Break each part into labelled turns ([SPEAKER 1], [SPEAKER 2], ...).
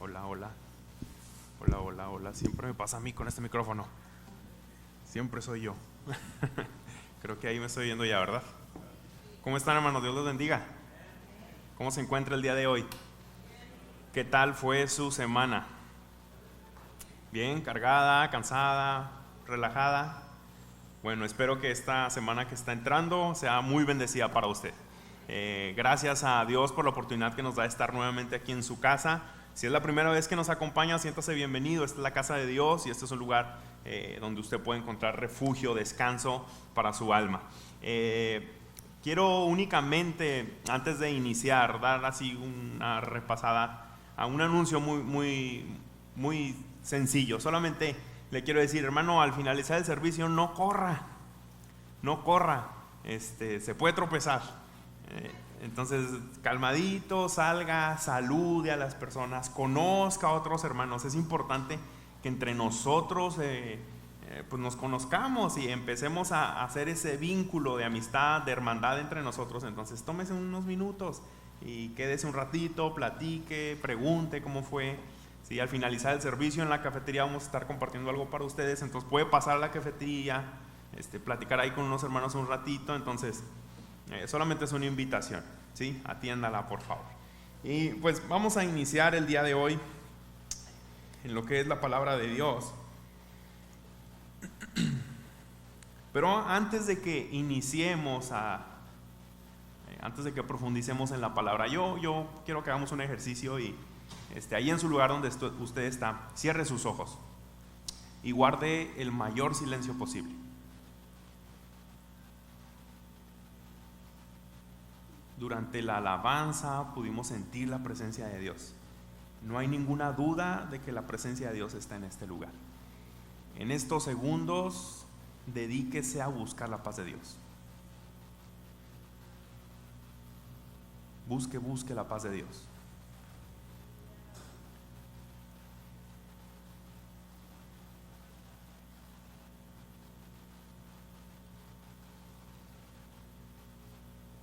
[SPEAKER 1] Hola, hola. Hola, hola, hola. Siempre me pasa a mí con este micrófono. Siempre soy yo. Creo que ahí me estoy viendo ya, ¿verdad? ¿Cómo están, hermanos? Dios los bendiga. ¿Cómo se encuentra el día de hoy? ¿Qué tal fue su semana? ¿Bien? ¿Cargada? ¿Cansada? ¿Relajada? Bueno, espero que esta semana que está entrando sea muy bendecida para usted. Gracias a Dios por la oportunidad que nos da de estar nuevamente aquí en su casa. Si es la primera vez que nos acompaña, siéntase bienvenido. Esta es la casa de Dios y este es un lugar donde usted puede encontrar refugio, descanso para su alma. Quiero únicamente, antes de iniciar, dar así una repasada a un anuncio muy sencillo. Solamente le quiero decir, hermano, al finalizar el servicio, no corra, se puede tropezar. Entonces, calmadito, salga, salude a las personas, conozca a otros hermanos. Es importante que entre nosotros pues nos conozcamos y empecemos a hacer ese vínculo de amistad, de hermandad entre nosotros. Entonces, tómese unos minutos y quédese un ratito, platique, pregunte cómo fue. Si al finalizar el servicio en la cafetería vamos a estar compartiendo algo para ustedes, entonces puede pasar a la cafetería, platicar ahí con unos hermanos un ratito. Entonces, solamente es una invitación, ¿sí? Atiéndala, por favor. Y pues vamos a iniciar el día de hoy en lo que es la palabra de Dios. Pero antes de que iniciemos antes de que profundicemos en la palabra, yo quiero que hagamos un ejercicio y ahí en su lugar donde usted está, cierre sus ojos y guarde el mayor silencio posible. Durante la alabanza pudimos sentir la presencia de Dios. No hay ninguna duda de que la presencia de Dios está en este lugar. En estos segundos, dedíquese a buscar la paz de Dios. Busque la paz de Dios.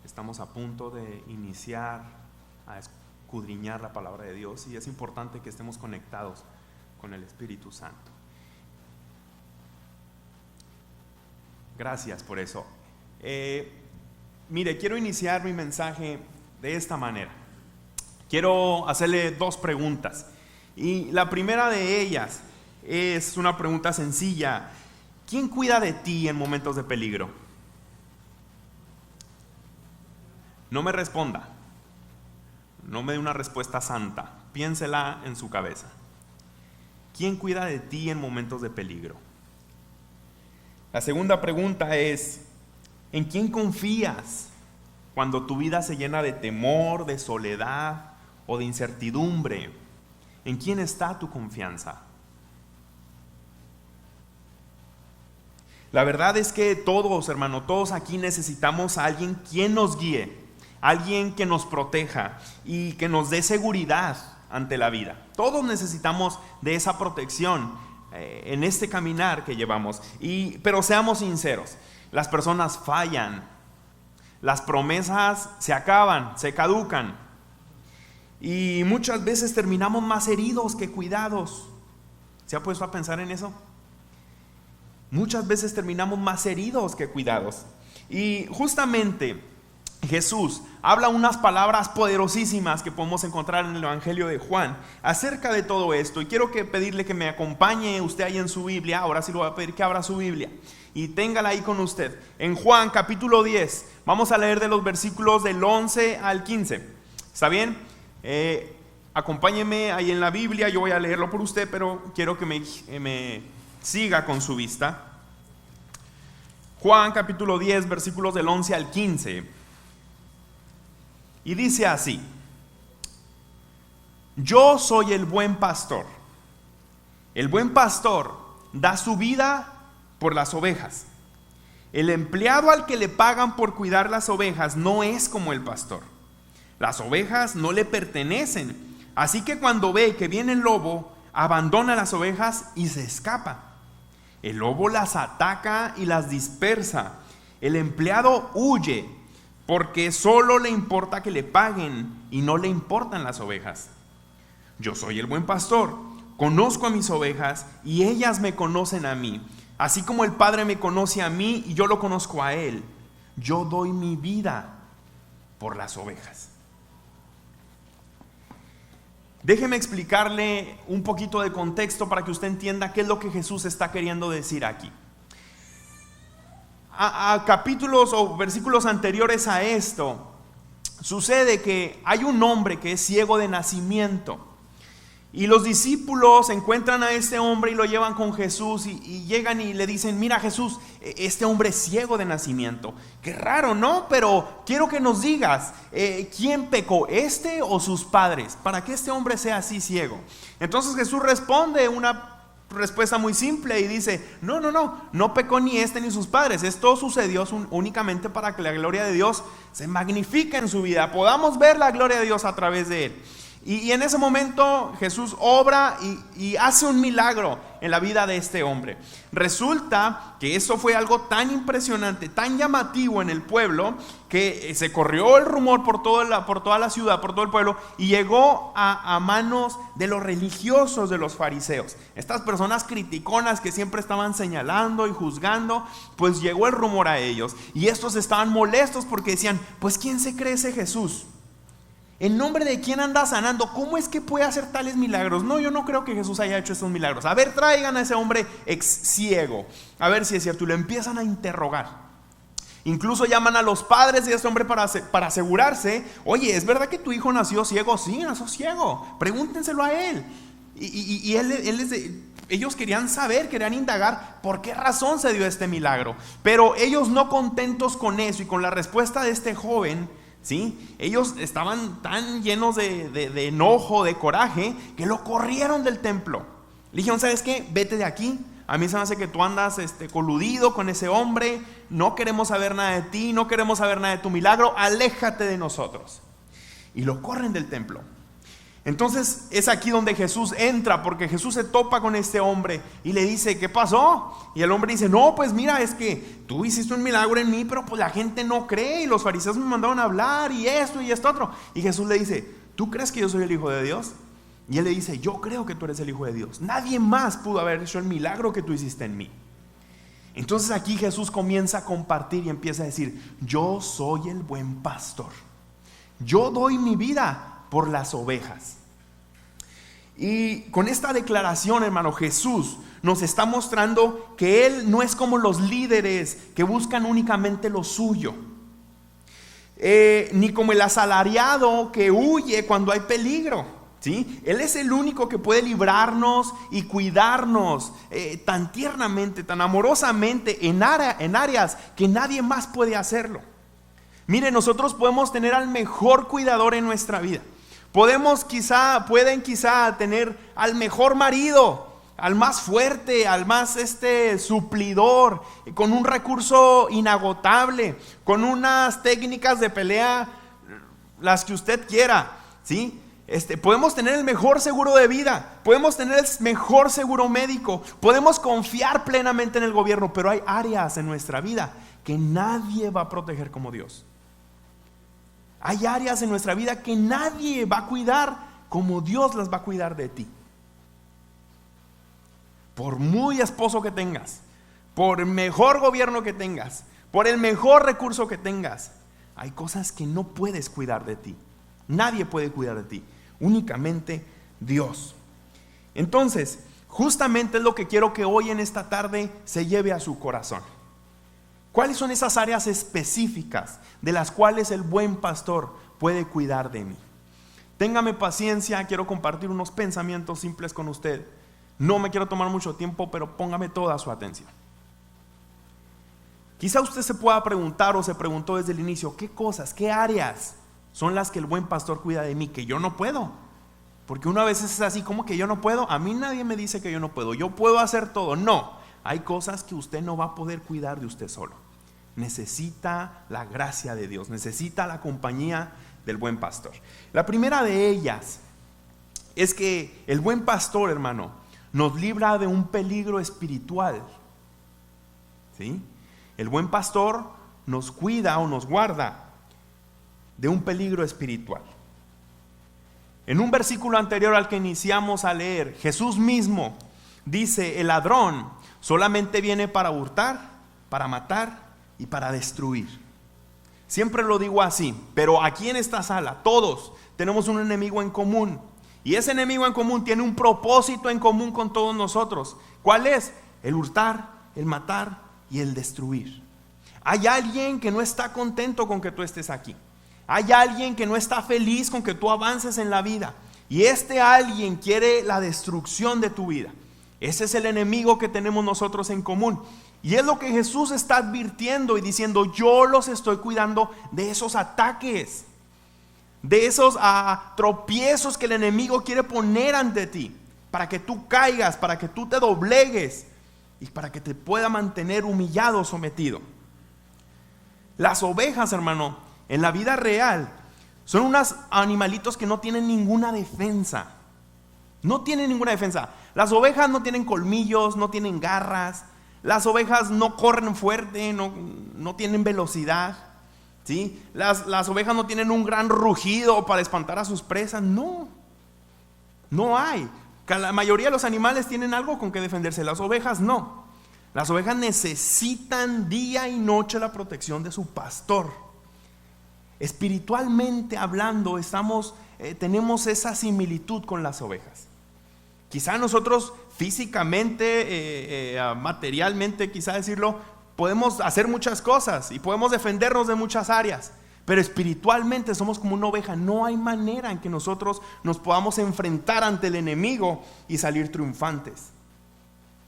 [SPEAKER 1] Estamos a punto de iniciar a escudriñar la palabra de Dios y es importante que estemos conectados con el Espíritu Santo. Gracias por eso. Mire, quiero iniciar mi mensaje de esta manera. Quiero hacerle dos preguntas y la primera de ellas es una pregunta sencilla. ¿Quién cuida de ti en momentos de peligro? No me responda, no me dé una respuesta santa, piénsela en su cabeza. ¿Quién cuida de ti en momentos de peligro? La segunda pregunta es, ¿en quién confías cuando tu vida se llena de temor, de soledad o de incertidumbre? ¿En quién está tu confianza? La verdad es que todos, hermano, todos aquí necesitamos a alguien quien nos guíe, alguien que nos proteja y que nos dé seguridad ante la vida. Todos necesitamos de esa protección en este caminar que llevamos. Pero seamos sinceros, las personas fallan, las promesas se acaban, se caducan y muchas veces terminamos más heridos que cuidados. ¿Se ha puesto a pensar en eso? Muchas veces terminamos más heridos que cuidados. Y justamente Jesús habla unas palabras poderosísimas que podemos encontrar en el Evangelio de Juan acerca de todo esto. Y quiero pedirle que me acompañe usted ahí en su Biblia. Ahora sí le voy a pedir que abra su Biblia y téngala ahí con usted. En Juan capítulo 10, vamos a leer de los versículos del 11 al 15. ¿Está bien? Acompáñeme ahí en la Biblia. Yo voy a leerlo por usted, pero quiero que me siga con su vista. Juan capítulo 10, versículos del 11 al 15. Y dice así: yo soy el buen pastor. El buen pastor da su vida por las ovejas. El empleado al que le pagan por cuidar las ovejas no es como el pastor. Las ovejas no le pertenecen, así que cuando ve que viene el lobo, abandona las ovejas y se escapa. El lobo las ataca y las dispersa. El empleado huye porque solo le importa que le paguen y no le importan las ovejas. Yo soy el buen pastor, conozco a mis ovejas y ellas me conocen a mí. Así como el Padre me conoce a mí y yo lo conozco a Él, yo doy mi vida por las ovejas. Déjeme explicarle un poquito de contexto para que usted entienda qué es lo que Jesús está queriendo decir aquí. A capítulos o versículos anteriores a esto, sucede que hay un hombre que es ciego de nacimiento. Y los discípulos encuentran a este hombre y lo llevan con Jesús y llegan y le dicen: mira, Jesús, este hombre es ciego de nacimiento. Qué raro, ¿no? Pero quiero que nos digas, ¿quién pecó, este o sus padres, para que este hombre sea así ciego? Entonces Jesús responde una respuesta muy simple y dice: no pecó ni este ni sus padres. Esto sucedió únicamente para que la gloria de Dios se magnifique en su vida, podamos ver la gloria de Dios a través de él. Y en ese momento Jesús obra y hace un milagro en la vida de este hombre. Resulta que eso fue algo tan impresionante, tan llamativo en el pueblo, que se corrió el rumor por toda la ciudad, por todo el pueblo, y llegó a manos de los religiosos, de los fariseos. Estas personas criticonas que siempre estaban señalando y juzgando, pues llegó el rumor a ellos. Y estos estaban molestos porque decían: pues ¿quién se cree ese Jesús? ¿En nombre de quién anda sanando? ¿Cómo es que puede hacer tales milagros? No, yo no creo que Jesús haya hecho estos milagros. A ver, traigan a ese hombre ex ciego, a ver si es cierto. Y lo empiezan a interrogar. Incluso llaman a los padres de este hombre para asegurarse: oye, ¿es verdad que tu hijo nació ciego? Sí, nació ciego, pregúntenselo a él. Y ellos querían saber, querían indagar por qué razón se dio este milagro. Pero ellos, no contentos con eso y con la respuesta de este joven, ¿sí?, ellos estaban tan llenos de enojo, de coraje, que lo corrieron del templo. Le dijeron: ¿sabes qué? Vete de aquí. A mí se me hace que tú andas coludido con ese hombre. No queremos saber nada de ti, no queremos saber nada de tu milagro. Aléjate de nosotros. Y lo corren del templo. Entonces es aquí donde Jesús entra, porque Jesús se topa con este hombre y le dice: ¿qué pasó? Y el hombre dice: no, pues mira, es que tú hiciste un milagro en mí, pero pues la gente no cree y los fariseos me mandaron a hablar y esto y esto otro. Y Jesús le dice: ¿tú crees que yo soy el Hijo de Dios? Y él le dice: yo creo que tú eres el Hijo de Dios. Nadie más pudo haber hecho el milagro que tú hiciste en mí. Entonces aquí Jesús comienza a compartir y empieza a decir: yo soy el buen pastor. Yo doy mi vida por las ovejas. Y con esta declaración, hermano, Jesús nos está mostrando que Él no es como los líderes que buscan únicamente lo suyo, ni como el asalariado que huye cuando hay peligro, ¿sí? Él es el único que puede librarnos y cuidarnos tan tiernamente, tan amorosamente en áreas que nadie más puede hacerlo. Mire, nosotros podemos tener al mejor cuidador en nuestra vida. Pueden quizá tener al mejor marido, al más fuerte, al más suplidor, con un recurso inagotable, con unas técnicas de pelea, las que usted quiera, ¿sí? Podemos tener el mejor seguro de vida, podemos tener el mejor seguro médico, podemos confiar plenamente en el gobierno, pero hay áreas en nuestra vida que nadie va a proteger como Dios. Hay áreas en nuestra vida que nadie va a cuidar como Dios las va a cuidar de ti. Por muy esposo que tengas, por el mejor gobierno que tengas, por el mejor recurso que tengas, hay cosas que no puedes cuidar de ti. Nadie puede cuidar de ti, únicamente Dios. Entonces, justamente es lo que quiero que hoy en esta tarde se lleve a su corazón. ¿Cuáles son esas áreas específicas de las cuales el buen pastor puede cuidar de mí? Téngame paciencia, quiero compartir unos pensamientos simples con usted. No me quiero tomar mucho tiempo, pero póngame toda su atención. Quizá usted se pueda preguntar o se preguntó desde el inicio: ¿qué cosas, qué áreas son las que el buen pastor cuida de mí que yo no puedo? Porque una vez es así, como que yo no puedo. A mí nadie me dice que yo no puedo, yo puedo hacer todo. No. Hay cosas que usted no va a poder cuidar de usted solo. Necesita la gracia de Dios, necesita la compañía del buen pastor. La primera de ellas es que el buen pastor, hermano, nos libra de un peligro espiritual, ¿sí? El buen pastor nos cuida o nos guarda de un peligro espiritual. En un versículo anterior al que iniciamos a leer, Jesús mismo dice: el ladrón solamente viene para hurtar, para matar y para destruir. Siempre lo digo así, pero aquí en esta sala todos tenemos un enemigo en común. Y ese enemigo en común tiene un propósito en común con todos nosotros. ¿Cuál es? El hurtar, el matar y el destruir. Hay alguien que no está contento con que tú estés aquí. Hay alguien que no está feliz con que tú avances en la vida. Y este alguien quiere la destrucción de tu vida. Ese es el enemigo que tenemos nosotros en común. Y es lo que Jesús está advirtiendo y diciendo: yo los estoy cuidando de esos ataques, de esos tropiezos que el enemigo quiere poner ante ti, para que tú caigas, para que tú te doblegues y para que te pueda mantener humillado, sometido. Las ovejas, hermano, en la vida real son unos animalitos que no tienen ninguna defensa. No tienen ninguna defensa. Las ovejas no tienen colmillos, no tienen garras. Las ovejas no corren fuerte, no tienen velocidad, ¿sí? Las ovejas no tienen un gran rugido para espantar a sus presas. No hay. La mayoría de los animales tienen algo con que defenderse. Las ovejas no. Las ovejas necesitan día y noche la protección de su pastor. Espiritualmente hablando, tenemos esa similitud con las ovejas. Quizá nosotros físicamente, materialmente, quizá decirlo, podemos hacer muchas cosas y podemos defendernos de muchas áreas, pero espiritualmente somos como una oveja. No hay manera en que nosotros nos podamos enfrentar ante el enemigo y salir triunfantes.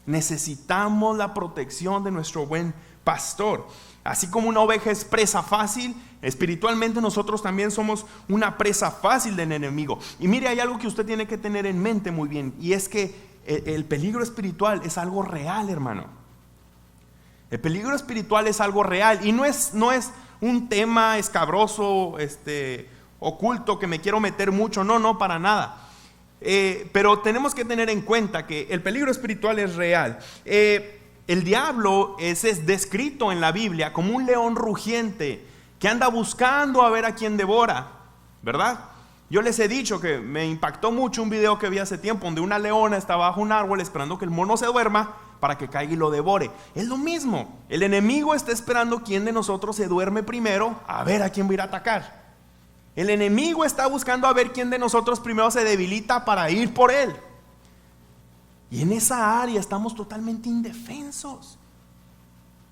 [SPEAKER 1] Necesitamos la protección de nuestro buen pastor. Así como una oveja es presa fácil, espiritualmente nosotros también somos una presa fácil del enemigo. Y mire, hay algo que usted tiene que tener en mente muy bien, y es que el peligro espiritual es algo real, hermano. El peligro espiritual es algo real y no es un tema escabroso, oculto, que me quiero meter mucho. No, para nada. Pero tenemos que tener en cuenta que el peligro espiritual es real. El diablo es descrito en la Biblia como un león rugiente que anda buscando a ver a quién devora, ¿verdad? Yo les he dicho que me impactó mucho un video que vi hace tiempo donde una leona está bajo un árbol esperando que el mono se duerma para que caiga y lo devore. Es lo mismo. El enemigo está esperando quién de nosotros se duerme primero, a ver a quién va a ir a atacar. El enemigo está buscando a ver quién de nosotros primero se debilita para ir por él. Y en esa área estamos totalmente indefensos.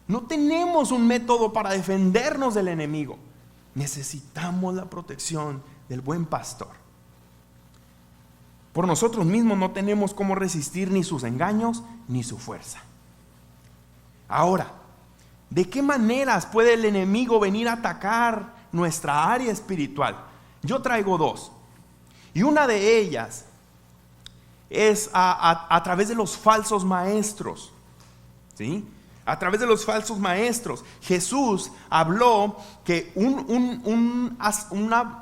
[SPEAKER 1] No tenemos un método para defendernos del enemigo. Necesitamos la protección del buen pastor. Por nosotros mismos no tenemos cómo resistir ni sus engaños ni su fuerza. Ahora, ¿de qué maneras puede el enemigo venir a atacar nuestra área espiritual? Yo traigo dos. Y una de ellas es a través de los falsos maestros, ¿sí? A través de los falsos maestros. Jesús habló que una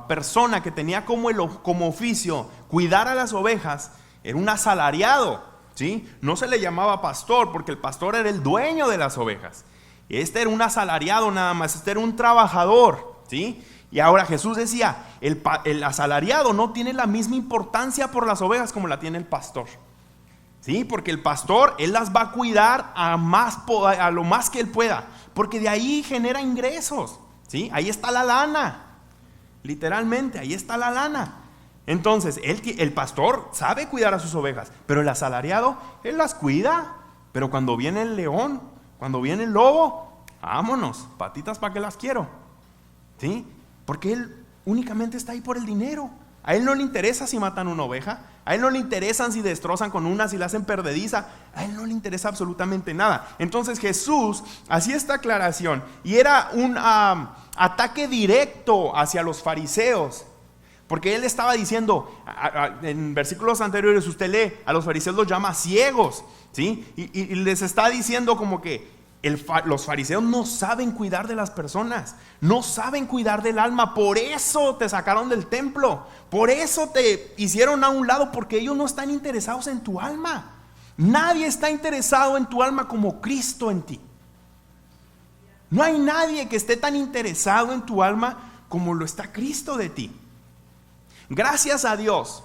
[SPEAKER 1] persona que tenía como oficio cuidar a las ovejas era un asalariado, ¿sí? No se le llamaba pastor porque el pastor era el dueño de las ovejas. Este era un asalariado nada más, este era un trabajador, ¿sí? Y ahora Jesús decía, el asalariado no tiene la misma importancia por las ovejas como la tiene el pastor, ¿sí? Porque el pastor, él las va a cuidar a lo más que él pueda, porque de ahí genera ingresos, ¿sí? Ahí está la lana, literalmente, ahí está la lana. Entonces, el pastor sabe cuidar a sus ovejas, pero el asalariado, él las cuida. Pero cuando viene el león, cuando viene el lobo, vámonos, patitas para que las quiero, ¿sí? Porque él únicamente está ahí por el dinero. A él no le interesa si matan una oveja, a él no le interesan si destrozan con una, si la hacen perdediza, a él no le interesa absolutamente nada. Entonces Jesús hacía esta aclaración y era un ataque directo hacia los fariseos, porque él estaba diciendo, en versículos anteriores usted lee, a los fariseos los llama ciegos, ¿sí? Y les está diciendo como que los fariseos no saben cuidar de las personas, no saben cuidar del alma, por eso te sacaron del templo, por eso te hicieron a un lado, porque ellos no están interesados en tu alma. Nadie está interesado en tu alma como Cristo en ti. No hay nadie que esté tan interesado en tu alma como lo está Cristo de ti. Gracias a Dios.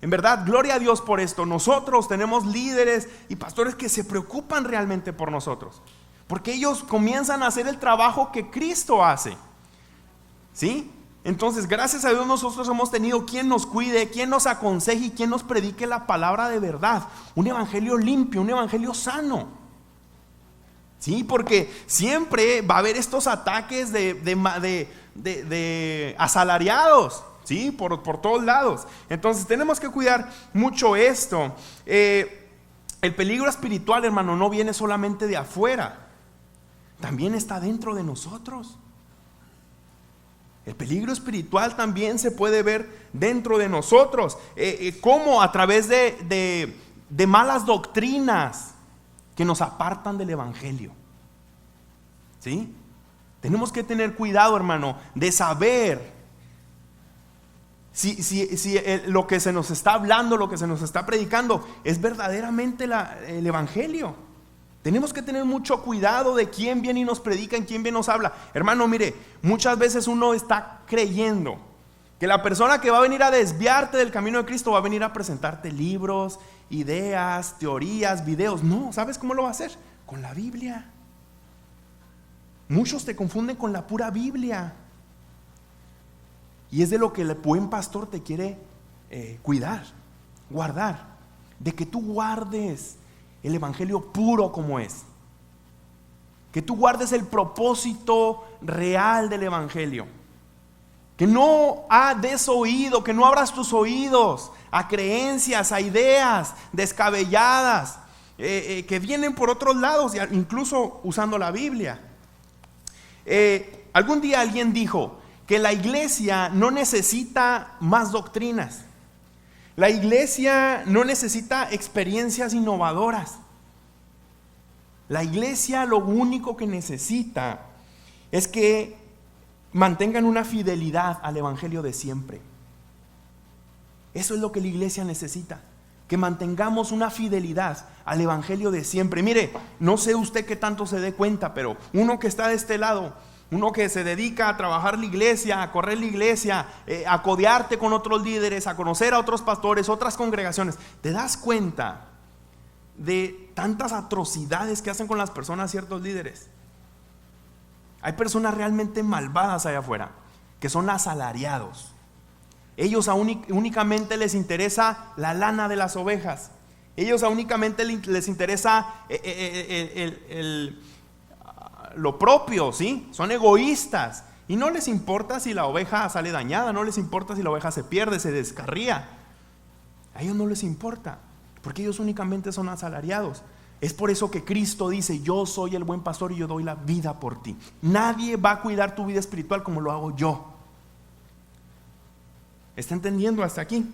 [SPEAKER 1] En verdad, gloria a Dios por esto. Nosotros tenemos líderes y pastores que se preocupan realmente por nosotros, porque ellos comienzan a hacer el trabajo que Cristo hace. ¿Sí? Entonces, gracias a Dios nosotros hemos tenido quien nos cuide, quien nos aconseje y quien nos predique la palabra de verdad. Un evangelio limpio, un evangelio sano. Sí, porque siempre va a haber estos ataques de asalariados. Sí, por todos lados. Entonces tenemos que cuidar mucho esto. El peligro espiritual, hermano, no viene solamente de afuera, también está dentro de nosotros. El peligro espiritual también se puede ver dentro de nosotros. ¿Cómo? A través de malas doctrinas que nos apartan del evangelio. ¿Sí? Tenemos que tener cuidado, hermano, de saber si lo que se nos está hablando, lo que se nos está predicando es verdaderamente el evangelio. Tenemos que tener mucho cuidado de quién viene y nos predica, en quién viene y nos habla. Hermano, mire, muchas veces uno está creyendo que la persona que va a venir a desviarte del camino de Cristo va a venir a presentarte libros, ideas, teorías, videos. No, ¿sabes cómo lo va a hacer? Con la Biblia. Muchos te confunden con la pura Biblia. Y es de lo que el buen pastor te quiere cuidar, guardar. De que tú guardes el evangelio puro como es. Que tú guardes el propósito real del evangelio. Que no des oído, que no abras tus oídos a creencias, a ideas descabelladas que vienen por otros lados, incluso usando la Biblia. Algún día alguien dijo que la iglesia no necesita más doctrinas. La iglesia no necesita experiencias innovadoras. La iglesia lo único que necesita es que mantengan una fidelidad al evangelio de siempre. Eso es lo que la iglesia necesita, que mantengamos una fidelidad al evangelio de siempre. Mire, no sé usted qué tanto se dé cuenta, pero uno que está de este lado, uno que se dedica a trabajar la iglesia, a correr la iglesia, a codearte con otros líderes, a conocer a otros pastores, otras congregaciones, te das cuenta de tantas atrocidades que hacen con las personas ciertos líderes. Hay personas realmente malvadas allá afuera, que son asalariados. Ellos únicamente les interesa la lana de las ovejas. Ellos únicamente les interesa lo propio, ¿sí? Son egoístas y no les importa si la oveja sale dañada, no les importa si la oveja se pierde, se descarría. A ellos no les importa, porque ellos únicamente son asalariados. Es por eso que Cristo dice: yo soy el buen pastor y yo doy la vida por ti. Nadie va a cuidar tu vida espiritual como lo hago yo. ¿Está entendiendo hasta aquí?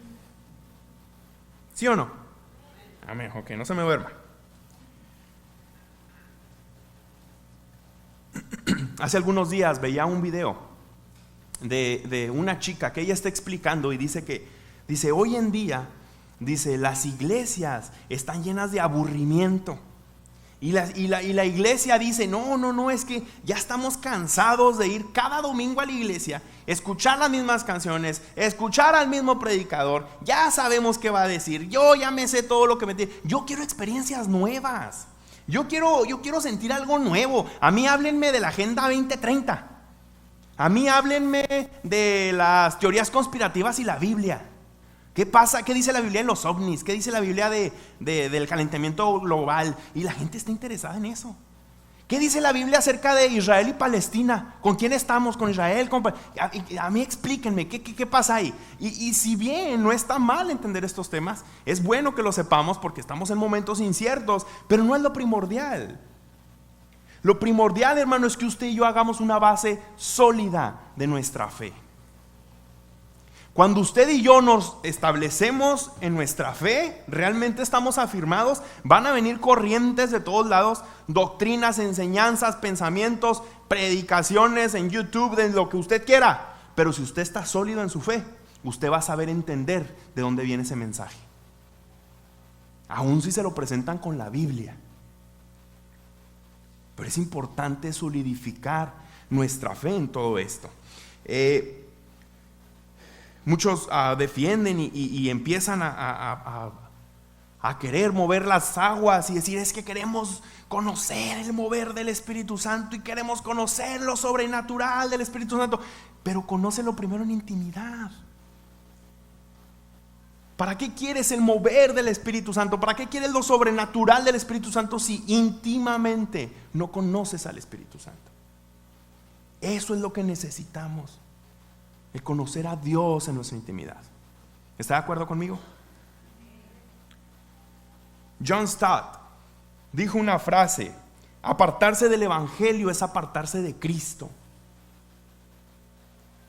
[SPEAKER 1] ¿Sí o no? Amén, ok, no se me duerma. Hace algunos días veía un video de una chica que ella está explicando y dice hoy en día, dice, las iglesias están llenas de aburrimiento. Y la iglesia dice, no, es que ya estamos cansados de ir cada domingo a la iglesia, escuchar las mismas canciones, escuchar al mismo predicador. Ya sabemos qué va a decir, yo ya me sé todo lo que me dice. Yo quiero experiencias nuevas. Yo quiero sentir algo nuevo. A mí háblenme de la Agenda 2030. A mí háblenme de las teorías conspirativas y la Biblia. ¿Qué pasa? ¿Qué dice la Biblia de los ovnis? ¿Qué dice la Biblia del calentamiento global? Y la gente está interesada en eso. ¿Qué dice la Biblia acerca de Israel y Palestina? ¿Con quién estamos? ¿Con Israel? A mí explíquenme, ¿qué pasa ahí? Y si bien no está mal entender estos temas, es bueno que lo sepamos porque estamos en momentos inciertos, pero no es lo primordial. Lo primordial, hermano, es que usted y yo hagamos una base sólida de nuestra fe. Cuando usted y yo nos establecemos en nuestra fe, realmente estamos afirmados, van a venir corrientes de todos lados, doctrinas, enseñanzas, pensamientos, predicaciones en YouTube, de lo que usted quiera. Pero si usted está sólido en su fe, usted va a saber entender de dónde viene ese mensaje. Aún si se lo presentan con la Biblia. Pero es importante solidificar nuestra fe en todo esto. muchos defienden y empiezan a querer mover las aguas y decir, es que queremos conocer el mover del Espíritu Santo y queremos conocer lo sobrenatural del Espíritu Santo. Pero conócelo primero en intimidad. ¿Para qué quieres el mover del Espíritu Santo? ¿Para qué quieres lo sobrenatural del Espíritu Santo si íntimamente no conoces al Espíritu Santo? Eso es lo que necesitamos, el conocer a Dios en nuestra intimidad. ¿Está de acuerdo conmigo? John Stott dijo una frase: apartarse del Evangelio es apartarse de Cristo.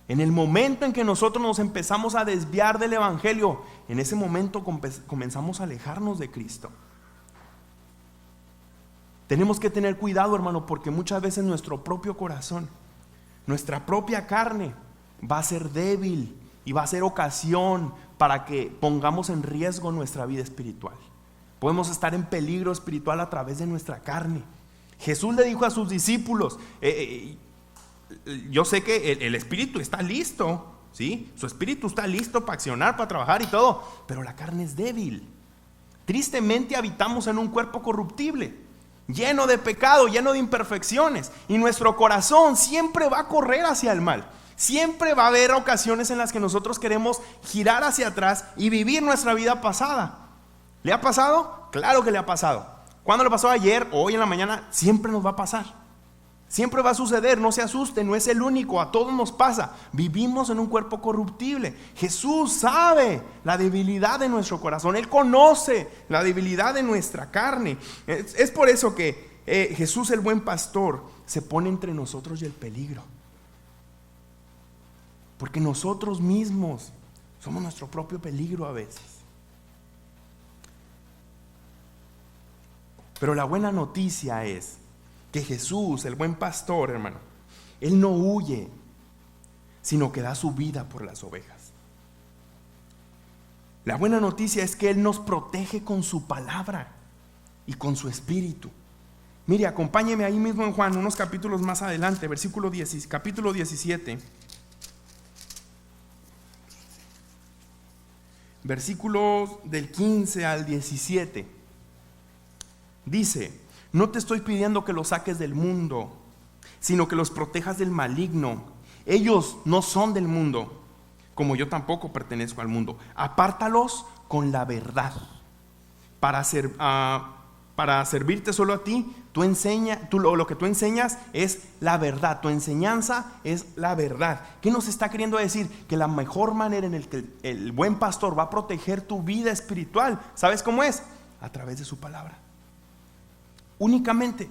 [SPEAKER 1] En el momento en que nosotros nos empezamos a desviar del Evangelio, en ese momento comenzamos a alejarnos de Cristo. Tenemos que tener cuidado, hermano, porque muchas veces nuestro propio corazón, nuestra propia carne va a ser débil y va a ser ocasión para que pongamos en riesgo nuestra vida espiritual. Podemos estar en peligro espiritual a través de nuestra carne. Jesús le dijo a sus discípulos, yo sé que el espíritu está listo, ¿sí? Su espíritu está listo para accionar, para trabajar y todo, pero la carne es débil. Tristemente habitamos en un cuerpo corruptible, lleno de pecado, lleno de imperfecciones, y nuestro corazón siempre va a correr hacia el mal. Siempre va a haber ocasiones en las que nosotros queremos girar hacia atrás y vivir nuestra vida pasada. ¿Le ha pasado? Claro que le ha pasado. ¿Cuándo le pasó? Ayer o hoy en la mañana. Siempre nos va a pasar. Siempre va a suceder, no se asuste, no es el único, a todos nos pasa. Vivimos en un cuerpo corruptible. Jesús sabe la debilidad de nuestro corazón, Él conoce la debilidad de nuestra carne. Es por eso que Jesús, el buen pastor, se pone entre nosotros y el peligro. Porque nosotros mismos somos nuestro propio peligro a veces. Pero la buena noticia es que Jesús, el buen pastor, hermano, Él no huye, sino que da su vida por las ovejas. La buena noticia es que Él nos protege con su palabra y con su espíritu. Mire, acompáñeme ahí mismo en Juan, unos capítulos más adelante, capítulo 17, versículos del 15 al 17. Dice: no te estoy pidiendo que los saques del mundo, sino que los protejas del maligno. Ellos no son del mundo, como yo tampoco pertenezco al mundo. Apártalos con la verdad. Para servirte solo a ti, lo que tú enseñas es la verdad. Tu enseñanza es la verdad. ¿Qué nos está queriendo decir? Que la mejor manera en la que el buen pastor va a proteger tu vida espiritual, ¿sabes cómo es? A través de su palabra. Únicamente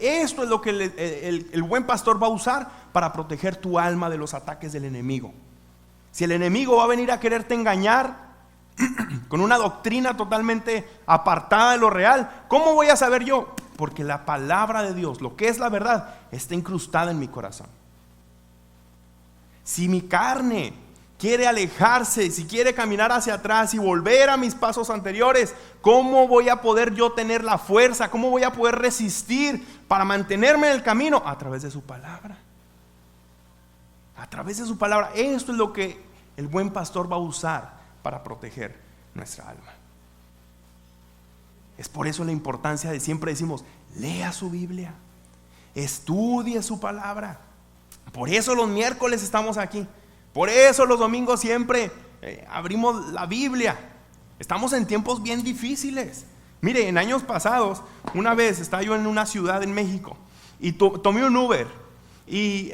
[SPEAKER 1] esto es lo que el buen pastor va a usar para proteger tu alma de los ataques del enemigo. Si el enemigo va a venir a quererte engañar con una doctrina totalmente apartada de lo real, ¿cómo voy a saber yo? Porque la palabra de Dios, lo que es la verdad, está incrustada en mi corazón. Si mi carne quiere alejarse, si quiere caminar hacia atrás y volver a mis pasos anteriores, ¿cómo voy a poder yo tener la fuerza? ¿Cómo voy a poder resistir para mantenerme en el camino? A través de su palabra. A través de su palabra. Esto es lo que el buen pastor va a usar para proteger nuestra alma. Es por eso la importancia de siempre decimos: lea su Biblia, estudie su palabra. Por eso los miércoles estamos aquí. Por eso los domingos siempre abrimos la Biblia. Estamos en tiempos bien difíciles. Mire, en años pasados, una vez estaba yo en una ciudad en México y tomé un Uber. Y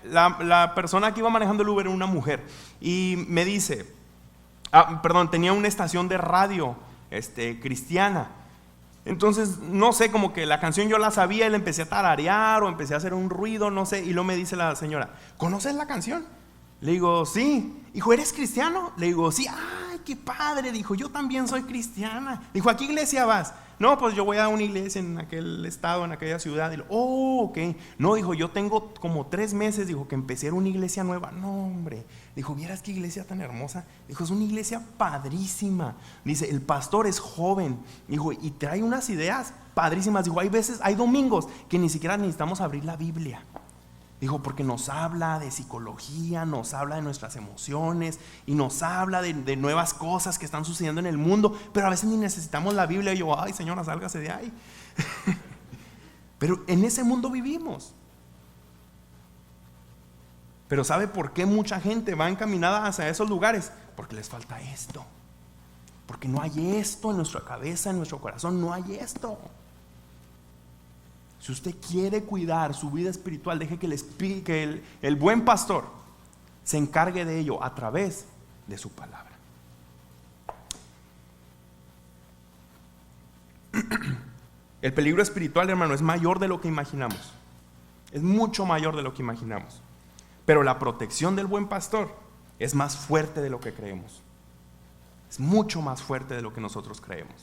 [SPEAKER 1] la persona que iba manejando el Uber era una mujer. Y me dice, tenía una estación de radio cristiana. Entonces, no sé, como que la canción yo la sabía y la empecé a tararear o empecé a hacer un ruido, no sé. Y luego me dice la señora: ¿conoces la canción? Le digo: sí. Dijo: ¿eres cristiano? Le digo: sí. Ay, qué padre. Dijo: yo también soy cristiana. Dijo: ¿a qué iglesia vas? No, pues yo voy a una iglesia en aquel estado, en aquella ciudad. Dijo: oh, ok. No, dijo, yo tengo como 3 meses, dijo, que empecé a una iglesia nueva. No, hombre. Dijo: ¿vieras qué iglesia tan hermosa? Dijo: es una iglesia padrísima. Dice: el pastor es joven. Dijo: y trae unas ideas padrísimas. Dijo: hay domingos que ni siquiera necesitamos abrir la Biblia. Dijo, porque nos habla de psicología, nos habla de nuestras emociones y nos habla de nuevas cosas que están sucediendo en el mundo, pero a veces ni necesitamos la Biblia. Y yo, ay señora, sálgase de ahí. Pero en ese mundo vivimos. Pero ¿sabe por qué mucha gente va encaminada hacia esos lugares? Porque les falta esto. Porque no hay esto en nuestra cabeza, en nuestro corazón, no hay esto. Si usted quiere cuidar su vida espiritual, deje que el buen pastor se encargue de ello a través de su palabra. El peligro espiritual, hermano, es mayor de lo que imaginamos. Es mucho mayor de lo que imaginamos. Pero la protección del buen pastor es más fuerte de lo que creemos. Es mucho más fuerte de lo que nosotros creemos.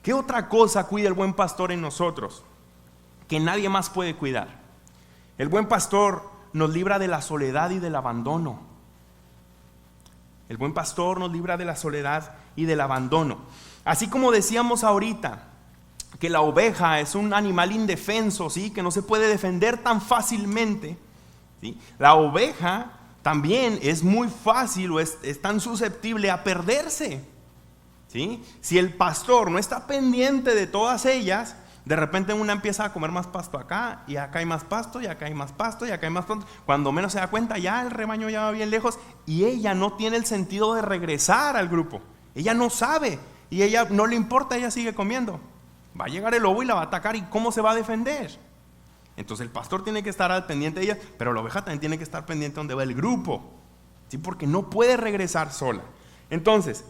[SPEAKER 1] ¿Qué otra cosa cuida el buen pastor en nosotros que nadie más puede cuidar? El buen pastor nos libra de la soledad y del abandono. El buen pastor nos libra de la soledad y del abandono. Así como decíamos ahorita, que la oveja es un animal indefenso, ¿sí? Que no se puede defender tan fácilmente, ¿sí? La oveja también es muy fácil o es tan susceptible a perderse, ¿sí? Si el pastor no está pendiente de todas ellas, de repente una empieza a comer más pasto acá, y acá hay más pasto, y acá hay más pasto, y acá hay más pasto. Cuando menos se da cuenta, ya el rebaño ya va bien lejos, y ella no tiene el sentido de regresar al grupo. Ella no sabe, y ella no le importa, ella sigue comiendo. Va a llegar el lobo y la va a atacar, ¿y cómo se va a defender? Entonces el pastor tiene que estar al pendiente de ella, pero la oveja también tiene que estar pendiente donde va el grupo, ¿sí? Porque no puede regresar sola. Entonces,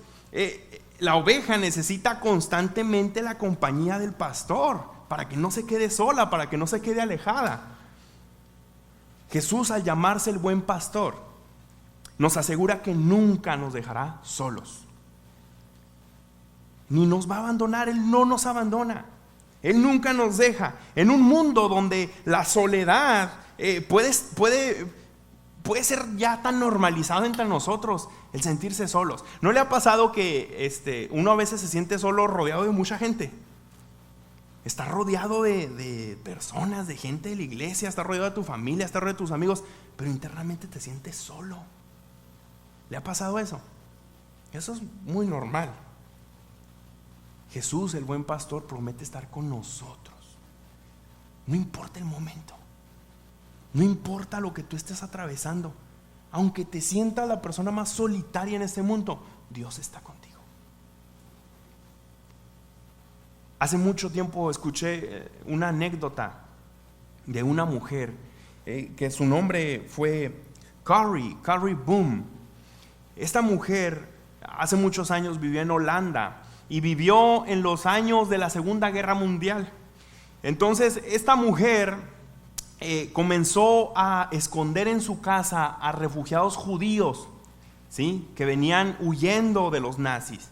[SPEAKER 1] la oveja necesita constantemente la compañía del pastor para que no se quede sola, para que no se quede alejada. Jesús, al llamarse el buen pastor, nos asegura que nunca nos dejará solos, ni nos va a abandonar. Él no nos abandona, Él nunca nos deja. En un mundo donde la soledad puede ser ya tan normalizado entre nosotros, el sentirse solos. ¿No le ha pasado que uno a veces se siente solo rodeado de mucha gente? Está rodeado de personas, de gente de la iglesia, está rodeado de tu familia, está rodeado de tus amigos, pero internamente te sientes solo. ¿Le ha pasado eso? Eso es muy normal. Jesús, el buen pastor, promete estar con nosotros. No importa el momento, no importa lo que tú estés atravesando, aunque te sientas la persona más solitaria en este mundo, Dios está contigo. Hace mucho tiempo escuché una anécdota de una mujer que su nombre fue Carrie Boom. Esta mujer hace muchos años vivió en Holanda y vivió en los años de la Segunda Guerra Mundial. Entonces esta mujer comenzó a esconder en su casa a refugiados judíos, ¿sí? Que venían huyendo de los nazis.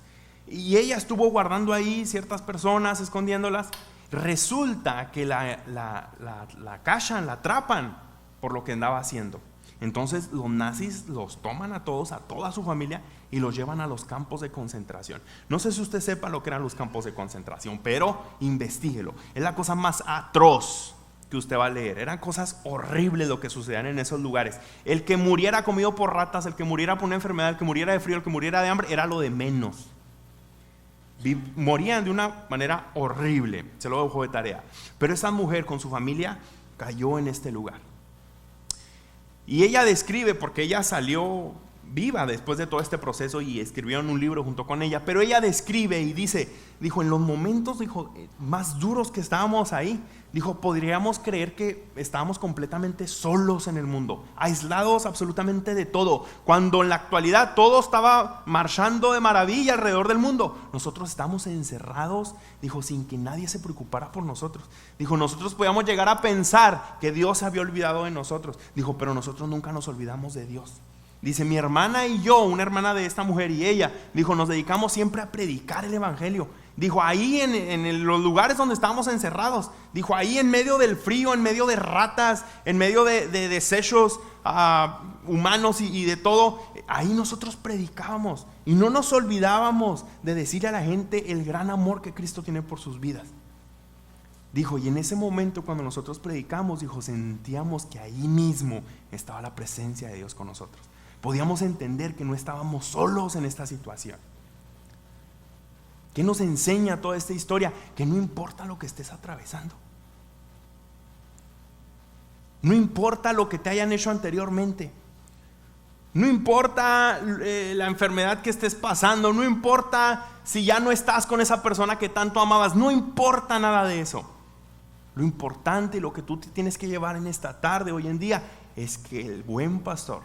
[SPEAKER 1] Y ella estuvo guardando ahí ciertas personas, escondiéndolas. Resulta que la cachan, la atrapan por lo que andaba haciendo. Entonces los nazis los toman a todos, a toda su familia, y los llevan a los campos de concentración. No sé si usted sepa lo que eran los campos de concentración, pero investíguelo. Es la cosa más atroz que usted va a leer. Eran cosas horribles lo que sucedían en esos lugares. El que muriera comido por ratas, el que muriera por una enfermedad, el que muriera de frío, el que muriera de hambre, era lo de menos. Morían de una manera horrible, se lo dejo de tarea. Pero esa mujer con su familia cayó en este lugar. Y ella describe, porque ella salió viva después de todo este proceso y escribieron un libro junto con ella, pero ella describe y dijo, en los momentos más duros que estábamos ahí, podríamos creer que estábamos completamente solos en el mundo, aislados absolutamente de todo, cuando en la actualidad todo estaba marchando de maravilla alrededor del mundo. Nosotros estábamos encerrados, sin que nadie se preocupara por nosotros. Nosotros podíamos llegar a pensar que Dios se había olvidado de nosotros. Pero nosotros nunca nos olvidamos de Dios. Mi hermana y yo, una hermana de esta mujer y ella, nos dedicamos siempre a predicar el evangelio. Ahí en los lugares donde estábamos encerrados, ahí en medio del frío, en medio de ratas, en medio de desechos humanos y de todo, ahí nosotros predicábamos y no nos olvidábamos de decirle a la gente el gran amor que Cristo tiene por sus vidas. Dijo, y en ese momento cuando nosotros predicamos, dijo, sentíamos que ahí mismo estaba la presencia de Dios con nosotros. Podíamos entender que no estábamos solos en esta situación. ¿Qué nos enseña toda esta historia? Que no importa lo que estés atravesando. No importa lo que te hayan hecho anteriormente. No importa la enfermedad que estés pasando. No importa si ya no estás con esa persona que tanto amabas. No importa nada de eso. Lo importante y lo que tú te tienes que llevar en esta tarde, hoy en día, es que el buen pastor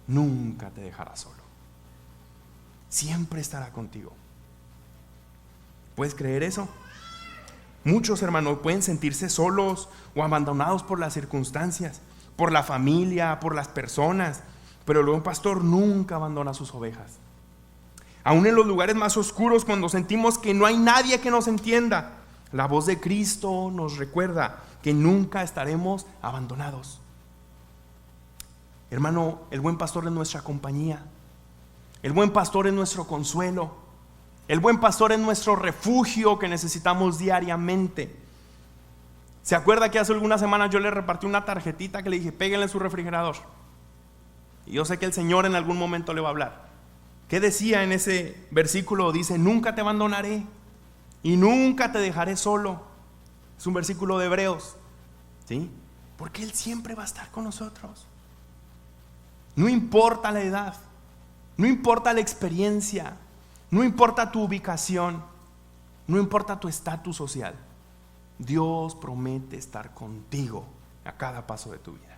[SPEAKER 1] nunca te dejará solo. Siempre estará contigo. ¿Puedes creer eso? Muchos hermanos pueden sentirse solos o abandonados por las circunstancias, por la familia, por las personas, pero el buen pastor nunca abandona a sus ovejas. Aún en los lugares más oscuros, cuando sentimos que no hay nadie que nos entienda, la voz de Cristo nos recuerda que nunca estaremos abandonados. Hermano, el buen pastor es nuestra compañía. El buen pastor es nuestro consuelo. El buen pastor es nuestro refugio que necesitamos diariamente. ¿Se acuerda que hace algunas semanas yo le repartí una tarjetita que le dije, péguenle en su refrigerador? Y yo sé que el Señor en algún momento le va a hablar. ¿Qué decía en ese versículo? Dice, nunca te abandonaré y nunca te dejaré solo. Es un versículo de Hebreos, ¿sí? Porque Él siempre va a estar con nosotros. No importa la edad, no importa la experiencia, no importa tu ubicación, no importa tu estatus social. Dios promete estar contigo a cada paso de tu vida.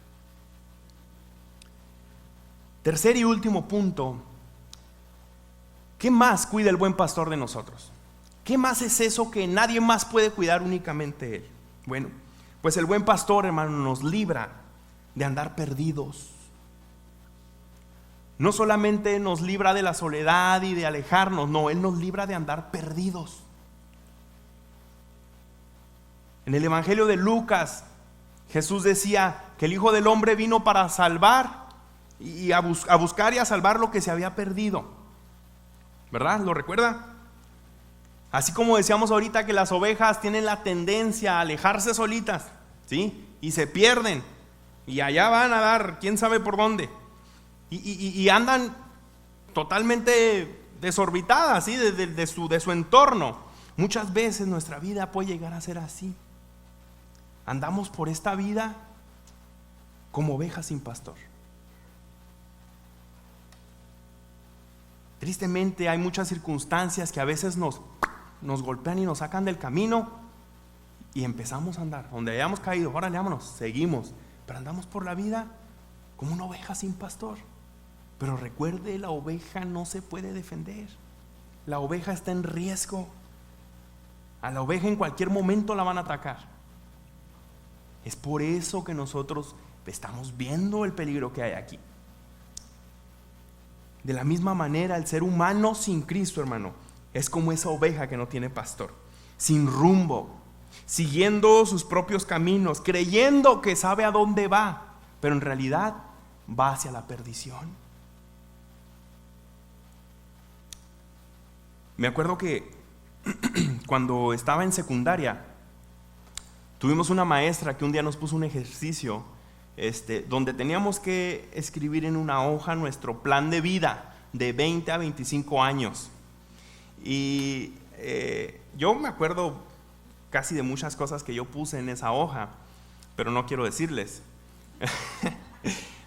[SPEAKER 1] Tercer y último punto. ¿Qué más cuida el buen pastor de nosotros? ¿Qué más es eso que nadie más puede cuidar, únicamente Él? Bueno, pues el buen pastor, hermano, nos libra de andar perdidos. No solamente nos libra de la soledad y de alejarnos, no, Él nos libra de andar perdidos. En el Evangelio de Lucas, Jesús decía que el Hijo del Hombre vino para salvar y a buscar y a salvar lo que se había perdido. ¿Verdad? ¿Lo recuerda? Así como decíamos ahorita que las ovejas tienen la tendencia a alejarse solitas, ¿sí? Y se pierden. Y allá van a dar quién sabe por dónde. Y andan totalmente desorbitadas, ¿sí? de su entorno. Muchas veces nuestra vida puede llegar a ser así. Andamos por esta vida como ovejas sin pastor. Tristemente hay muchas circunstancias que a veces nos golpean y nos sacan del camino y empezamos a andar donde hayamos caído. Órale, vámonos, seguimos. Pero andamos por la vida como una oveja sin pastor. Pero recuerde, la oveja no se puede defender. La oveja está en riesgo. A la oveja en cualquier momento la van a atacar. Es por eso que nosotros estamos viendo el peligro que hay aquí. De la misma manera, el ser humano sin Cristo, hermano, es como esa oveja que no tiene pastor, sin rumbo, siguiendo sus propios caminos, creyendo que sabe a dónde va, pero en realidad va hacia la perdición. Me acuerdo que cuando estaba en secundaria, tuvimos una maestra que un día nos puso un ejercicio donde teníamos que escribir en una hoja nuestro plan de vida de 20 a 25 años. Y yo me acuerdo casi de muchas cosas que yo puse en esa hoja, pero no quiero decirles.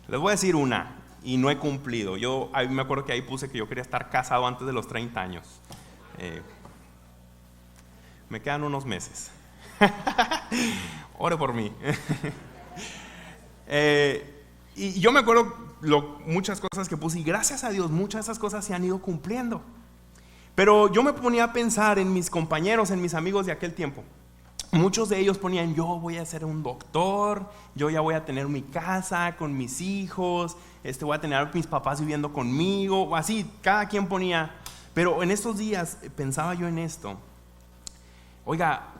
[SPEAKER 1] Les voy a decir una, y no he cumplido. Yo me acuerdo que ahí puse que yo quería estar casado antes de los 30 años. Me quedan unos meses. Ore por mí. Y yo me acuerdo muchas cosas que puse, y gracias a Dios muchas de esas cosas se han ido cumpliendo. Pero yo me ponía a pensar en mis compañeros, en mis amigos de aquel tiempo. Muchos de ellos ponían, yo voy a ser un doctor, yo ya voy a tener mi casa con mis hijos, voy a tener a mis papás viviendo conmigo, o así, cada quien ponía. Pero en estos días pensaba yo en esto. Oiga,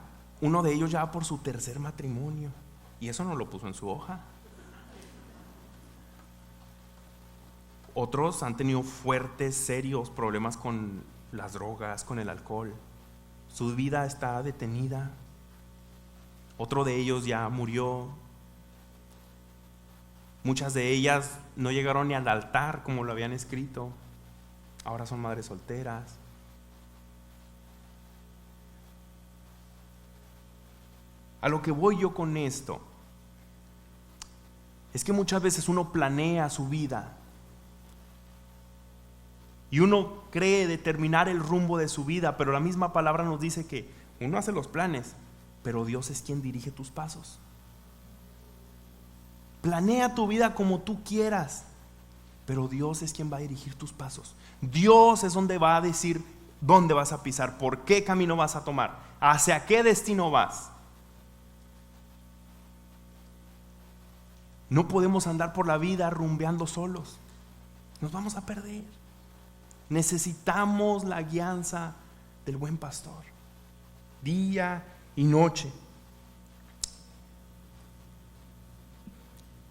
[SPEAKER 1] uno de ellos ya va por su tercer matrimonio, y eso no lo puso en su hoja. Otros han tenido fuertes, serios problemas con las drogas, con el alcohol. Su vida está detenida. Otro de ellos ya murió. Muchas de ellas no llegaron ni al altar como lo habían escrito. Ahora son madres solteras. A lo que voy yo con esto es que muchas veces uno planea su vida y uno cree determinar el rumbo de su vida, pero la misma palabra nos dice que uno hace los planes, pero Dios es quien dirige tus pasos. Planea tu vida como tú quieras, pero Dios es quien va a dirigir tus pasos. Dios es donde va a decir dónde vas a pisar, por qué camino vas a tomar, hacia qué destino vas. No podemos andar por la vida rumbeando solos. Nos vamos a perder. Necesitamos la guianza del buen pastor, día y noche.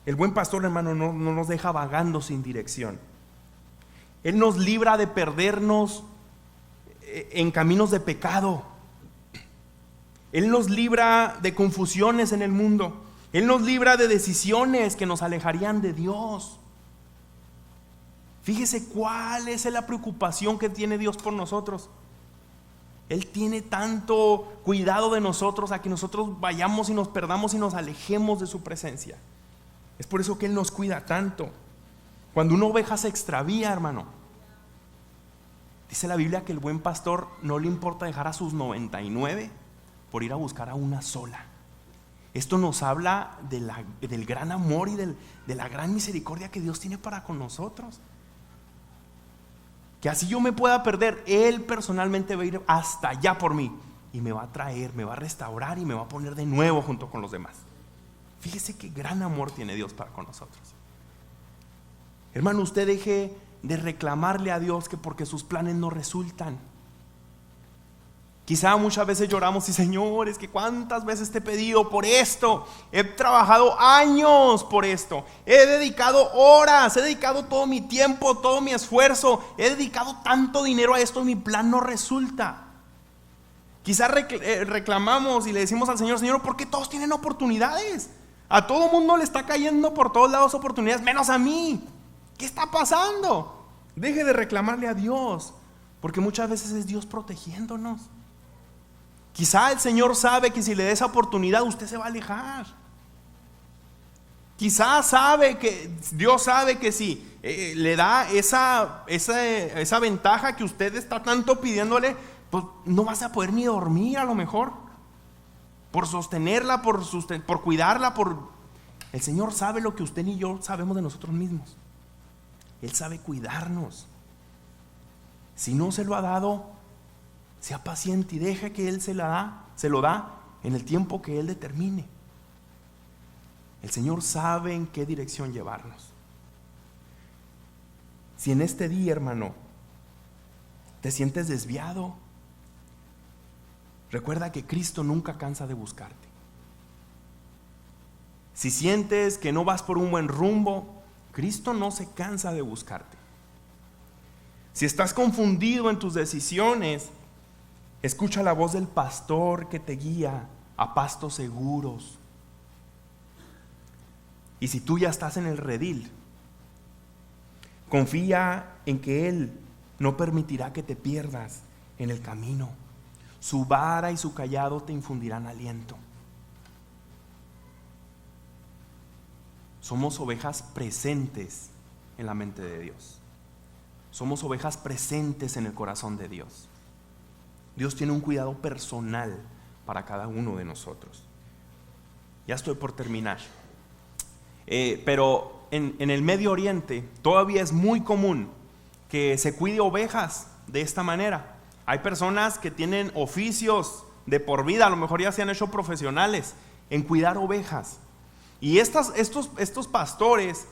[SPEAKER 1] El buen pastor, hermano, no nos deja vagando sin dirección. Él nos libra de perdernos en caminos de pecado. Él nos libra de confusiones en el mundo. Él nos libra de decisiones que nos alejarían de Dios. Fíjese cuál es la preocupación que tiene Dios por nosotros. Él tiene tanto cuidado de nosotros a que nosotros vayamos y nos perdamos y nos alejemos de su presencia. Es por eso que Él nos cuida tanto. Cuando una oveja se extravía, hermano, dice la Biblia que el buen pastor no le importa dejar a sus 99 por ir a buscar a una sola. Esto nos habla del gran amor y de la gran misericordia que Dios tiene para con nosotros. Que así yo me pueda perder, Él personalmente va a ir hasta allá por mí y me va a traer, me va a restaurar y me va a poner de nuevo junto con los demás. Fíjese qué gran amor tiene Dios para con nosotros. Hermano, usted deje de reclamarle a Dios que porque sus planes no resultan. Quizá muchas veces lloramos y Señor, es que cuántas veces te he pedido por esto, he trabajado años por esto, he dedicado horas, he dedicado todo mi tiempo, todo mi esfuerzo, he dedicado tanto dinero a esto y mi plan no resulta. Quizá reclamamos y le decimos al Señor, Señor, ¿por qué todos tienen oportunidades? A todo mundo le está cayendo por todos lados oportunidades, menos a mí. ¿Qué está pasando? Deje de reclamarle a Dios, porque muchas veces es Dios protegiéndonos. Quizá el Señor sabe que si le da esa oportunidad usted se va a alejar. Quizá Dios sabe que si le da esa ventaja que usted está tanto pidiéndole, pues no vas a poder ni dormir a lo mejor. Por sostenerla, por cuidarla, el Señor sabe lo que usted ni yo sabemos de nosotros mismos. Él sabe cuidarnos. Si no se lo ha dado, sea paciente y deje que Él se lo da en el tiempo que Él determine. El Señor sabe en qué dirección llevarnos. Si en este día, hermano, te sientes desviado, recuerda que Cristo nunca cansa de buscarte. Si sientes que no vas por un buen rumbo, Cristo no se cansa de buscarte. Si estás confundido en tus decisiones, escucha la voz del pastor que te guía a pastos seguros. Y si tú ya estás en el redil, confía en que Él no permitirá que te pierdas en el camino. Su vara y su cayado te infundirán aliento. Somos ovejas presentes en la mente de Dios. Somos ovejas presentes en el corazón de Dios. Dios tiene un cuidado personal para cada uno de nosotros. Ya estoy por terminar. Pero en el Medio Oriente todavía es muy común que se cuide ovejas de esta manera. Hay personas que tienen oficios de por vida, a lo mejor ya se han hecho profesionales en cuidar ovejas. Y estos pastores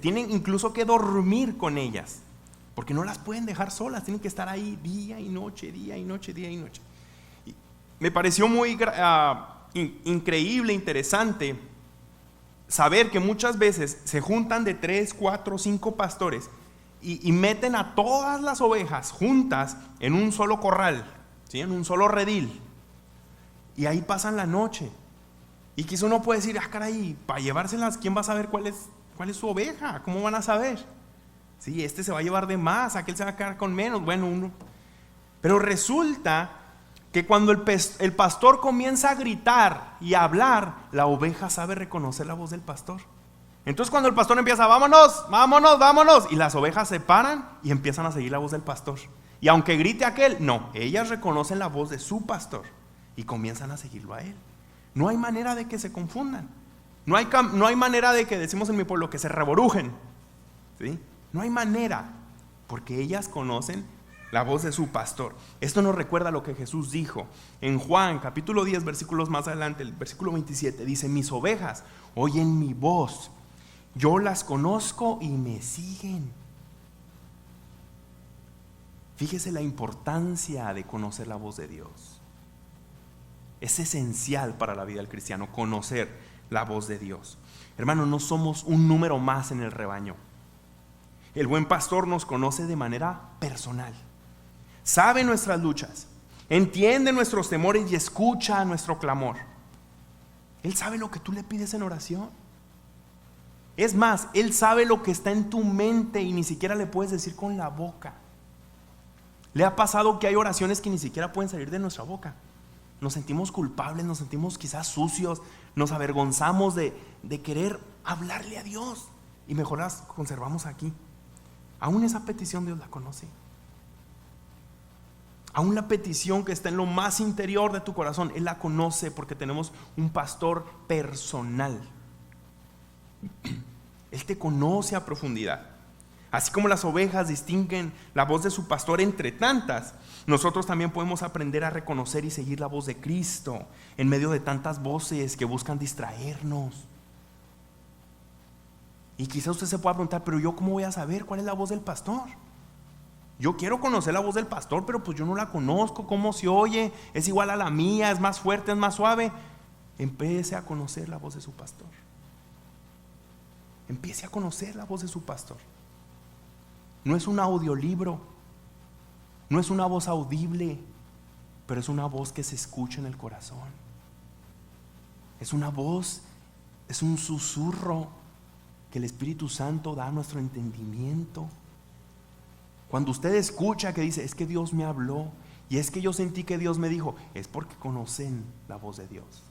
[SPEAKER 1] tienen incluso que dormir con ellas, porque no las pueden dejar solas, tienen que estar ahí día y noche, día y noche, día y noche. Y me pareció muy increíble, interesante saber que muchas veces se juntan de 3, 4, 5 pastores y meten a todas las ovejas juntas en un solo corral, ¿sí? En un solo redil, y ahí pasan la noche. Y quizá uno puede decir, caray, para llevárselas, ¿quién va a saber cuál es su oveja? ¿Cómo van a saber? Sí, este se va a llevar de más, aquel se va a quedar con menos. Bueno, uno. Pero resulta que cuando el pastor comienza a gritar y a hablar, la oveja sabe reconocer la voz del pastor. Entonces cuando el pastor empieza, vámonos, vámonos, vámonos, y las ovejas se paran y empiezan a seguir la voz del pastor. Y aunque grite aquel, no, ellas reconocen la voz de su pastor y comienzan a seguirlo a él. No hay manera de que se confundan. No hay manera de que, decimos en mi pueblo, que se reborujen, ¿sí? No hay manera, porque ellas conocen la voz de su pastor. Esto nos recuerda lo que Jesús dijo en Juan capítulo 10, versículos más adelante, el versículo 27, dice: mis ovejas oyen mi voz, yo las conozco y me siguen. Fíjese la importancia de conocer la voz de Dios. Es esencial para la vida del cristiano conocer la voz de Dios. Hermano, no somos un número más en el rebaño. El buen pastor nos conoce de manera personal. Sabe nuestras luchas, entiende nuestros temores y escucha nuestro clamor. Él sabe lo que tú le pides en oración. Es más, Él sabe lo que está en tu mente y ni siquiera le puedes decir con la boca. ¿Le ha pasado que hay oraciones que ni siquiera pueden salir de nuestra boca? Nos sentimos culpables, nos sentimos quizás sucios, nos avergonzamos de querer hablarle a Dios y mejor las conservamos aquí. Aún esa petición Dios la conoce. Aún la petición que está en lo más interior de tu corazón, Él la conoce porque tenemos un pastor personal. Él te conoce a profundidad. Así como las ovejas distinguen la voz de su pastor entre tantas, nosotros también podemos aprender a reconocer y seguir la voz de Cristo en medio de tantas voces que buscan distraernos. Y quizá usted se pueda preguntar, pero yo ¿cómo voy a saber cuál es la voz del pastor? Yo quiero conocer la voz del pastor, pero pues yo no la conozco. ¿Cómo se oye? ¿Es igual a la mía? ¿Es más fuerte? ¿Es más suave? Empiece a conocer la voz de su pastor. Empiece a conocer la voz de su pastor. No es un audiolibro, no es una voz audible, pero es una voz que se escucha en el corazón. Es una voz, es un susurro que el Espíritu Santo da a nuestro entendimiento. Cuando usted escucha que dice, es que Dios me habló, y es que yo sentí que Dios me dijo, es porque conocen la voz de Dios.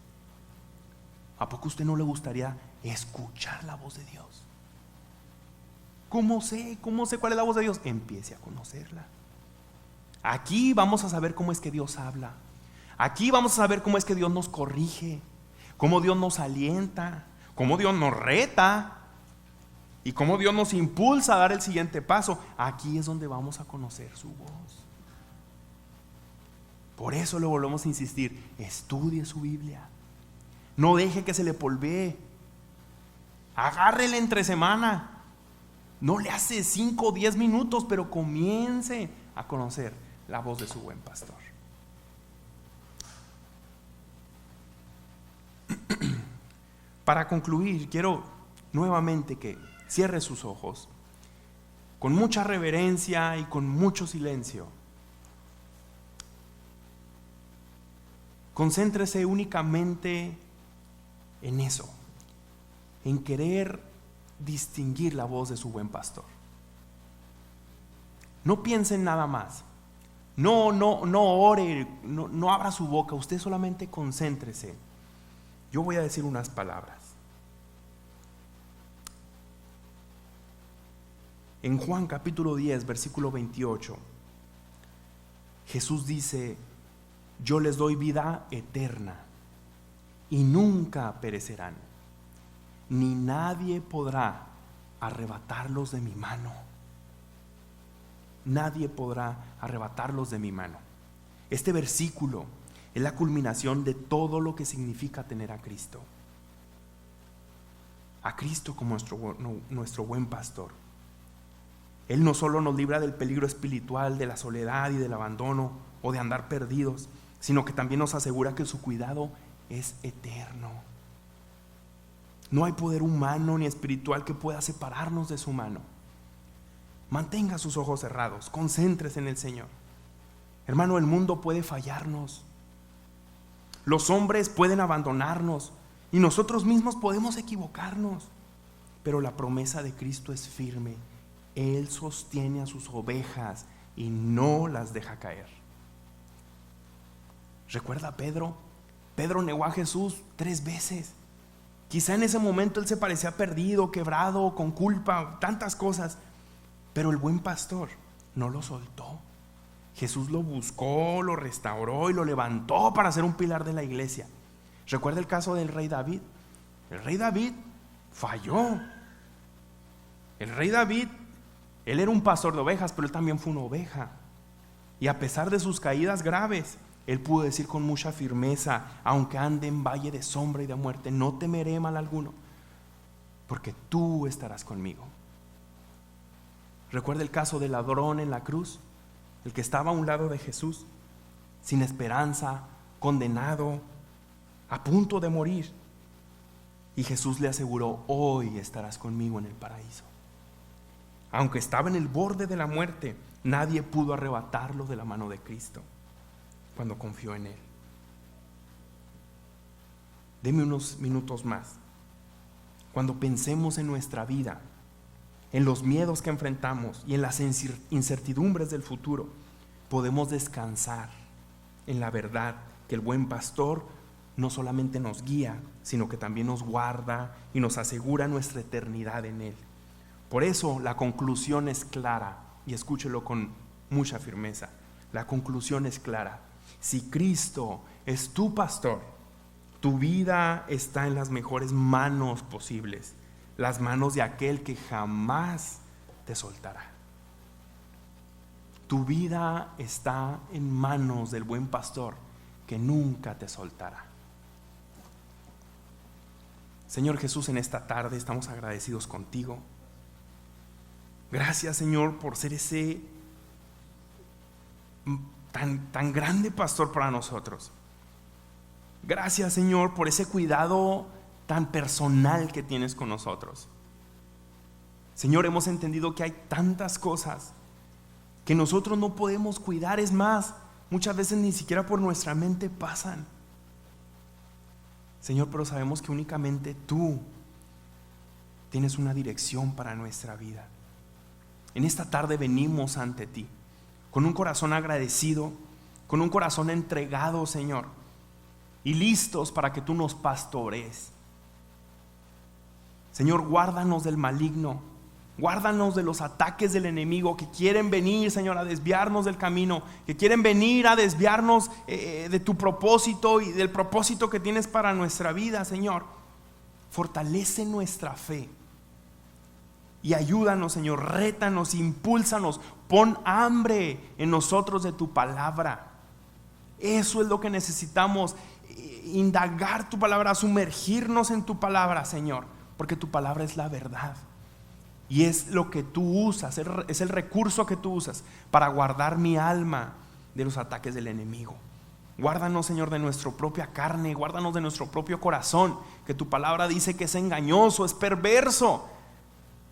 [SPEAKER 1] ¿A poco a usted no le gustaría escuchar la voz de Dios? ¿Cómo sé cuál es la voz de Dios? Empiece a conocerla. Aquí vamos a saber cómo es que Dios habla. Aquí vamos a saber cómo es que Dios nos corrige, cómo Dios nos alienta, cómo Dios nos reta y cómo Dios nos impulsa a dar el siguiente paso. Aquí es donde vamos a conocer su voz. Por eso le volvemos a insistir, estudie su Biblia. No deje que se le polvee. Agárrele entre semana. No le hace 5 o 10 minutos, pero comience a conocer la voz de su buen pastor. Para concluir, quiero nuevamente que cierre sus ojos con mucha reverencia y con mucho silencio. Concéntrese únicamente en eso, en querer distinguir la voz de su buen pastor. No piense en nada más. No ore, no abra su boca. Usted solamente concéntrese. Yo voy a decir unas palabras. En Juan capítulo 10, versículo 28, Jesús dice: yo les doy vida eterna y nunca perecerán, ni nadie podrá arrebatarlos de mi mano. Nadie podrá arrebatarlos de mi mano. Este versículo es la culminación de todo lo que significa tener a Cristo. A Cristo como nuestro buen pastor. Él no solo nos libra del peligro espiritual, de la soledad y del abandono o de andar perdidos, sino que también nos asegura que su cuidado es eterno. No hay poder humano ni espiritual que pueda separarnos de su mano. Mantenga sus ojos cerrados, concéntrese en el Señor. Hermano, el mundo puede fallarnos. Los hombres pueden abandonarnos Y nosotros mismos podemos equivocarnos, pero la promesa de Cristo es firme. Él sostiene a sus ovejas y no las deja caer. ¿Recuerda a Pedro? Pedro negó a Jesús 3 veces. Quizá en ese momento él se parecía perdido, quebrado, con culpa, tantas cosas. Pero el buen pastor no lo soltó. Jesús lo buscó, lo restauró y lo levantó para ser un pilar de la iglesia. ¿Recuerda el caso del rey David? El rey David falló. El rey David, él era un pastor de ovejas, pero él también fue una oveja. Y a pesar de sus caídas graves, él pudo decir con mucha firmeza: aunque ande en valle de sombra y de muerte, no temeré mal alguno, porque tú estarás conmigo. ¿Recuerda el caso del ladrón en la cruz? El que estaba a un lado de Jesús, sin esperanza, condenado, a punto de morir. Y Jesús le aseguró: hoy estarás conmigo en el paraíso. Aunque estaba en el borde de la muerte, nadie pudo arrebatarlo de la mano de Cristo cuando confió en Él. Deme unos minutos más. Cuando pensemos en nuestra vida, en los miedos que enfrentamos y en las incertidumbres del futuro, podemos descansar en la verdad que el buen pastor no solamente nos guía, sino que también nos guarda y nos asegura nuestra eternidad en Él. Por eso la conclusión es clara, y escúchelo con mucha firmeza. La conclusión es clara: si Cristo es tu pastor, tu vida está en las mejores manos posibles, las manos de aquel que jamás te soltará. Tu vida está en manos del buen pastor que nunca te soltará. Señor Jesús, en esta tarde estamos agradecidos contigo. Gracias, Señor, por ser ese tan grande pastor para nosotros. Gracias, Señor, por ese cuidado tan personal que tienes con nosotros. Señor, hemos entendido que hay tantas cosas que nosotros no podemos cuidar. Es más, muchas veces ni siquiera por nuestra mente pasan. Señor, pero sabemos que únicamente tú tienes una dirección para nuestra vida. En esta tarde venimos ante ti con un corazón agradecido, con un corazón entregado, Señor, y listos para que tú nos pastorees. Señor, guárdanos del maligno, guárdanos de los ataques del enemigo que quieren venir, Señor, a desviarnos del camino, que quieren venir a desviarnos de tu propósito y del propósito que tienes para nuestra vida, Señor. Fortalece nuestra fe y ayúdanos, Señor, rétanos, impúlsanos, pon hambre en nosotros de tu palabra. Eso es lo que necesitamos, indagar tu palabra, sumergirnos en tu palabra, Señor, porque tu palabra es la verdad y es lo que tú usas, es el recurso que tú usas para guardar mi alma de los ataques del enemigo. Guárdanos, Señor, de nuestra propia carne, guárdanos de nuestro propio corazón, que tu palabra dice que es engañoso, es perverso.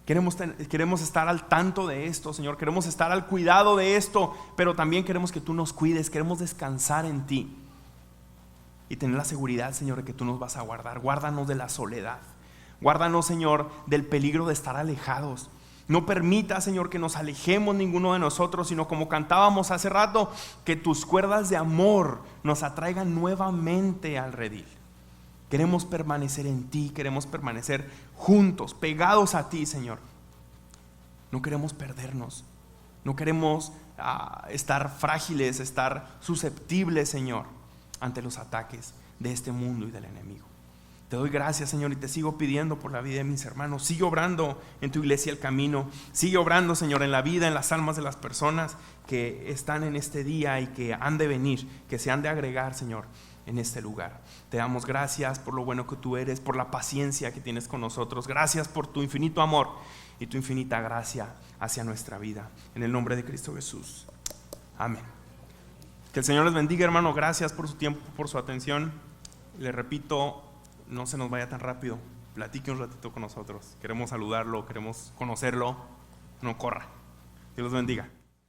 [SPEAKER 1] Queremos estar al tanto de esto, Señor. Queremos estar al cuidado de esto, pero también queremos que tú nos cuides. Queremos descansar en ti y tener la seguridad, Señor, de que tú nos vas a guardar. Guárdanos de la soledad. Guárdanos, Señor, del peligro de estar alejados. No permita, Señor, que nos alejemos ninguno de nosotros, sino como cantábamos hace rato, que tus cuerdas de amor nos atraigan nuevamente al redil. Queremos permanecer en ti, queremos permanecer juntos, pegados a ti, Señor. No queremos perdernos, no queremos estar frágiles, estar susceptibles, Señor, ante los ataques de este mundo y del enemigo. Te doy gracias, Señor, y te sigo pidiendo por la vida de mis hermanos. Sigue obrando en tu iglesia El Camino. Sigue obrando, Señor, en la vida, en las almas de las personas que están en este día y que han de venir, que se han de agregar, Señor, en este lugar. Te damos gracias por lo bueno que tú eres, por la paciencia que tienes con nosotros. Gracias por tu infinito amor y tu infinita gracia hacia nuestra vida. En el nombre de Cristo Jesús. Amén. Que el Señor les bendiga, hermano. Gracias por su tiempo, por su atención. Le repito, no se nos vaya tan rápido. Platique un ratito con nosotros. Queremos saludarlo, queremos conocerlo. No corra. Dios los bendiga.